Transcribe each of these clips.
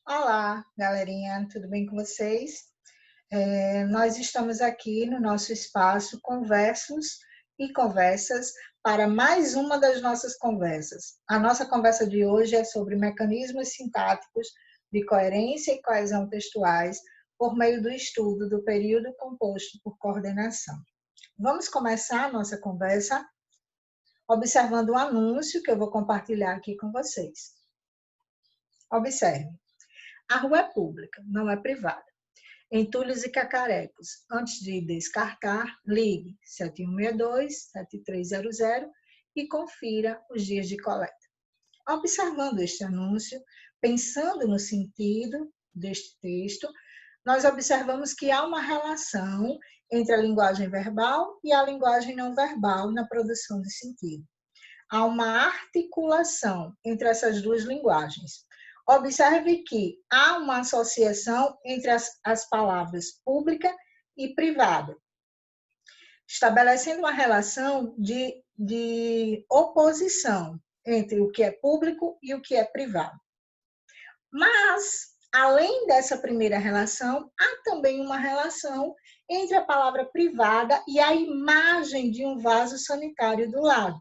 Olá, galerinha, tudo bem com vocês? Nós estamos aqui no nosso espaço Conversos e Conversas para mais uma das nossas conversas. A nossa conversa de hoje é sobre mecanismos sintáticos de coerência e coesão textuais por meio do estudo do período composto por coordenação. Vamos começar a nossa conversa observando um anúncio que eu vou compartilhar aqui com vocês. Observe. A rua é pública, não é privada. Entulhos e cacarecos. Antes de descartar, ligue 7162-7300 e confira os dias de coleta. Observando este anúncio, pensando no sentido deste texto, nós observamos que há uma relação entre a linguagem verbal e a linguagem não verbal na produção de sentido. Há uma articulação entre essas duas linguagens. Observe que há uma associação entre as palavras pública e privada, estabelecendo uma relação de oposição entre o que é público e o que é privado. Mas, além dessa primeira relação, há também uma relação entre a palavra privada e a imagem de um vaso sanitário do lado.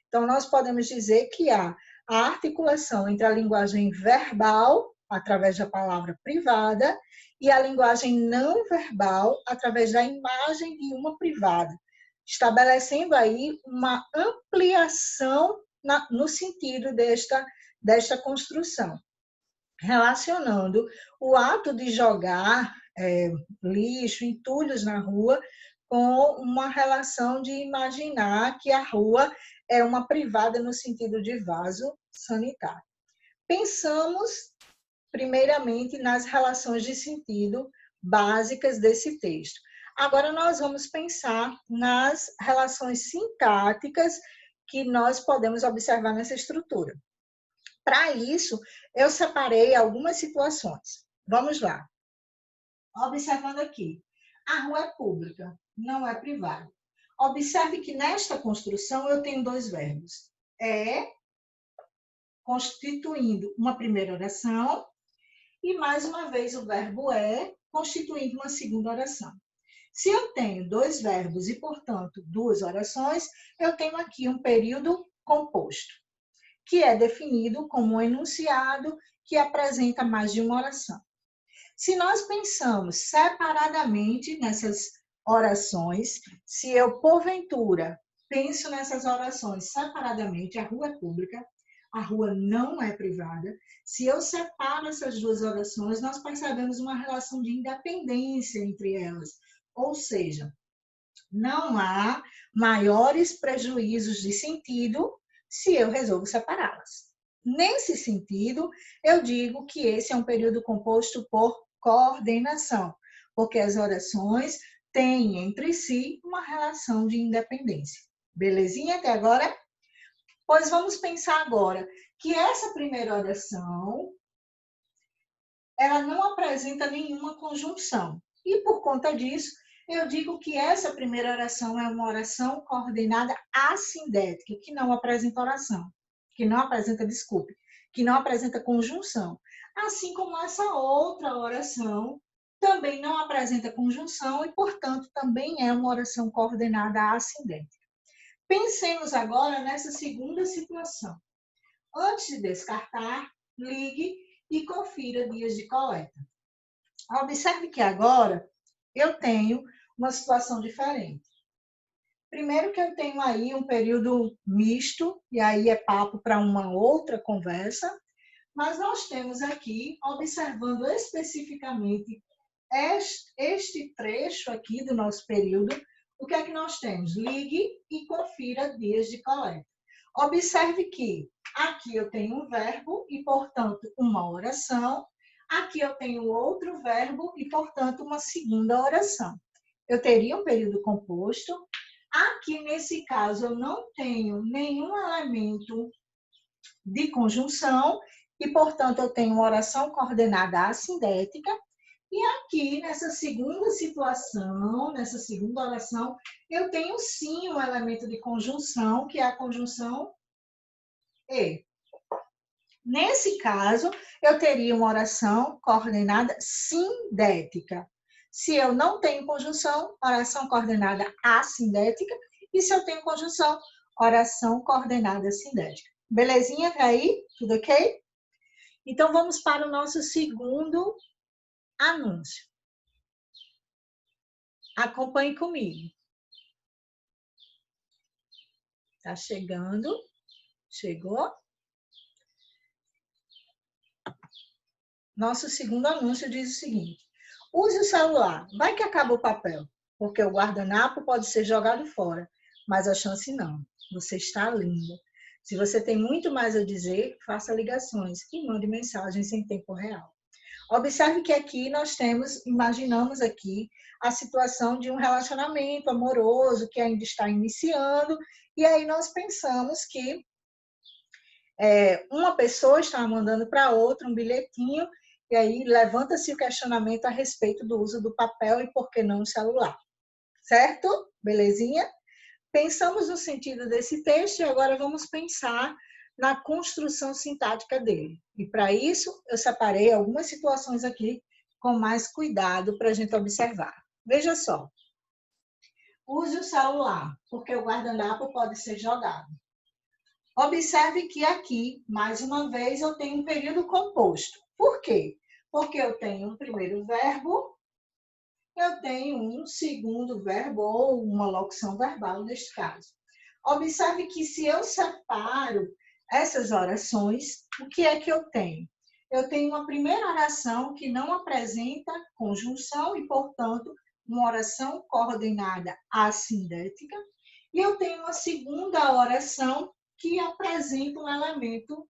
Então, nós podemos dizer que há a articulação entre a linguagem verbal, através da palavra privada, e a linguagem não verbal, através da imagem de uma privada, estabelecendo aí uma ampliação no sentido desta construção, relacionando o ato de jogar lixo, entulhos na rua, com uma relação de imaginar que a rua é uma privada no sentido de vaso sanitário. Pensamos, primeiramente, nas relações de sentido básicas desse texto. Agora, nós vamos pensar nas relações sintáticas que nós podemos observar nessa estrutura. Para isso, eu separei algumas situações. Vamos lá. Observando aqui, a rua é pública, não é privada. Observe que nesta construção eu tenho dois verbos. É, constituindo uma primeira oração, e mais uma vez o verbo é, constituindo uma segunda oração. Se eu tenho dois verbos e, portanto, duas orações, eu tenho aqui um período composto, que é definido como um enunciado que apresenta mais de uma oração. Se nós pensamos separadamente nessas orações, se eu, porventura, penso nessas orações separadamente, a rua é pública, a rua não é privada, se eu separo essas duas orações, nós percebemos uma relação de independência entre elas. Ou seja, não há maiores prejuízos de sentido se eu resolvo separá-las. Nesse sentido, eu digo que esse é um período composto por coordenação, porque as orações têm entre si uma relação de independência. Belezinha até agora? Pois vamos pensar agora que essa primeira oração, ela não apresenta nenhuma conjunção. E por conta disso, eu digo que essa primeira oração é uma oração coordenada assindética, que não apresenta oração, que não apresenta conjunção. Assim como essa outra oração também não apresenta conjunção e, portanto, também é uma oração coordenada assindética. Pensemos agora nessa segunda situação. Antes de descartar, ligue e confira dias de coleta. Observe que agora eu tenho uma situação diferente. Primeiro que eu tenho aí um período misto, e aí é papo para uma outra conversa, mas nós temos aqui, observando especificamente este trecho aqui do nosso período, o que é que nós temos? Ligue e confira dias de coleta. Observe que aqui eu tenho um verbo e, portanto, uma oração. Aqui eu tenho outro verbo e, portanto, uma segunda oração. Eu teria um período composto. Aqui, nesse caso, eu não tenho nenhum elemento de conjunção e, portanto, eu tenho uma oração coordenada assindética. E aqui, nessa segunda situação, nessa segunda oração, eu tenho sim um elemento de conjunção, que é a conjunção e. Nesse caso, eu teria uma oração coordenada sindética. Se eu não tenho conjunção, oração coordenada assindética. E se eu tenho conjunção, oração coordenada sindética. Belezinha até aí? Tudo ok? Então, vamos para o nosso segundo anúncio. Acompanhe comigo. Tá chegando? Chegou? Nosso segundo anúncio diz o seguinte: use o celular, vai que acaba o papel, porque o guardanapo pode ser jogado fora, mas a chance não. Você está linda. Se você tem muito mais a dizer, faça ligações e mande mensagens em tempo real. Observe que aqui nós imaginamos aqui a situação de um relacionamento amoroso que ainda está iniciando, e aí nós pensamos que uma pessoa está mandando para outra um bilhetinho, e aí levanta-se o questionamento a respeito do uso do papel e por que não o celular. Certo? Belezinha? Pensamos no sentido desse texto e agora vamos pensar na construção sintática dele. E para isso, eu separei algumas situações aqui com mais cuidado para a gente observar. Veja só. Use o celular, porque o guardanapo pode ser jogado. Observe que aqui, mais uma vez, eu tenho um período composto. Por quê? Porque eu tenho um primeiro verbo, eu tenho um segundo verbo ou uma locução verbal neste caso. Observe que se eu separo essas orações, o que é que eu tenho? Eu tenho uma primeira oração que não apresenta conjunção e, portanto, uma oração coordenada assindética. E eu tenho uma segunda oração que apresenta um elemento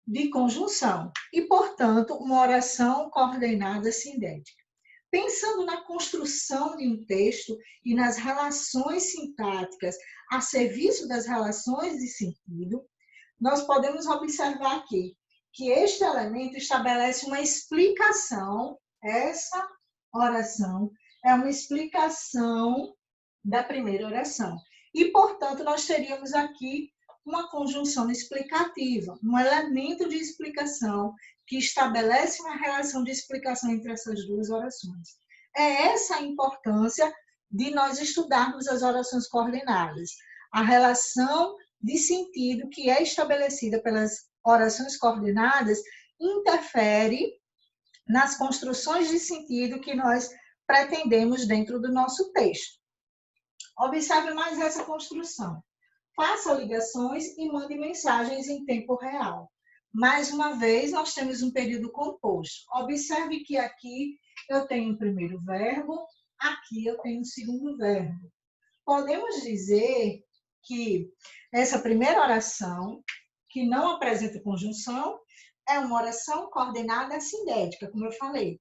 de conjunção e, portanto, uma oração coordenada sindética. Pensando na construção de um texto e nas relações sintáticas a serviço das relações de sentido, nós podemos observar aqui que este elemento estabelece uma explicação, essa oração é uma explicação da primeira oração. E, portanto, nós teríamos aqui uma conjunção explicativa, um elemento de explicação que estabelece uma relação de explicação entre essas duas orações. É essa a importância de nós estudarmos as orações coordenadas. A relação de sentido que é estabelecida pelas orações coordenadas interfere nas construções de sentido que nós pretendemos dentro do nosso texto. Observe mais essa construção. Faça ligações e mande mensagens em tempo real. Mais uma vez, nós temos um período composto. Observe que aqui eu tenho o primeiro verbo, aqui eu tenho o segundo verbo. Podemos dizer que essa primeira oração, que não apresenta conjunção, é uma oração coordenada sindética, como eu falei.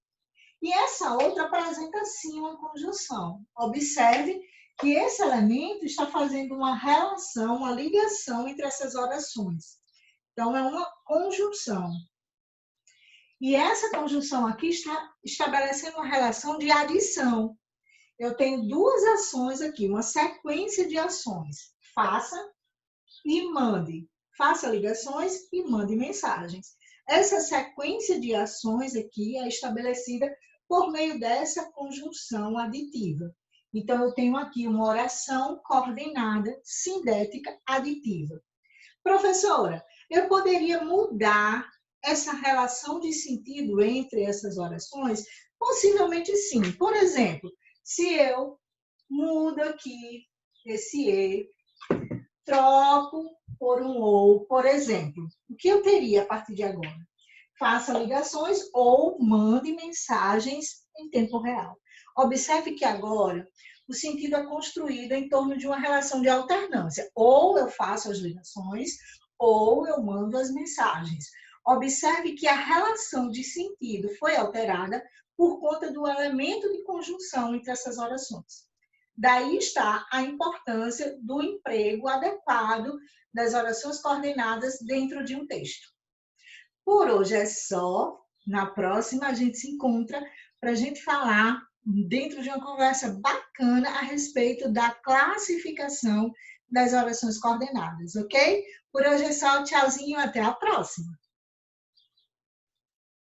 E essa outra apresenta, sim, uma conjunção. Observe que esse elemento está fazendo uma relação, uma ligação entre essas orações. Então, é uma conjunção. E essa conjunção aqui está estabelecendo uma relação de adição. Eu tenho duas ações aqui, uma sequência de ações. Faça e mande. Faça ligações e mande mensagens. Essa sequência de ações aqui é estabelecida por meio dessa conjunção aditiva. Então, eu tenho aqui uma oração coordenada, sindética, aditiva. Professora, eu poderia mudar essa relação de sentido entre essas orações? Possivelmente sim. Por exemplo, se eu mudo aqui esse e, troco por um ou, por exemplo, o que eu teria a partir de agora? Faça ligações ou mande mensagens em tempo real. Observe que agora o sentido é construído em torno de uma relação de alternância. Ou eu faço as ligações, ou eu mando as mensagens. Observe que a relação de sentido foi alterada por conta do elemento de conjunção entre essas orações. Daí está a importância do emprego adequado das orações coordenadas dentro de um texto. Por hoje é só. Na próxima a gente se encontra para a gente falar dentro de uma conversa bacana a respeito da classificação das orações coordenadas, ok? Por hoje é só. Tchauzinho, até a próxima.